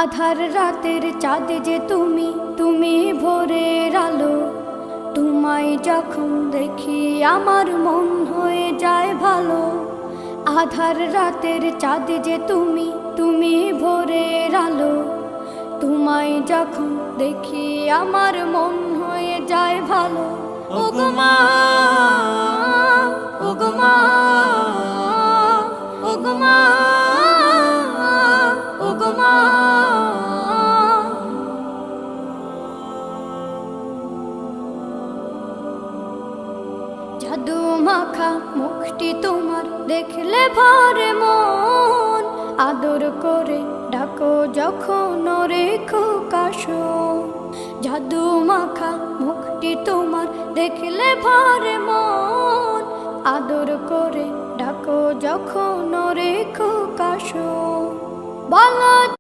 আধার রাতের চাঁদ যে তুমি, তুমি ভোরের আলো। তোমায় যখন দেখি আমার মন হয়ে যায় ভালো। আধার রাতের চাঁদ যে তুমি, তুমি ভোরের আলো। তোমায় যখন দেখি আমার মন হয়ে যায় ভালো। ওগো মা, ওগো মা, ওগো মা, ওগো মা। জাদু মাখা মুখটি তোমার দেখলে ভরে মন। আদর করে ডাকো যখন রেখো কাশো। জাদু মাখা মুখটি তোমার দেখলে ভরে মন। আদর করে ডাকো যখন রেখো কাশো। বলো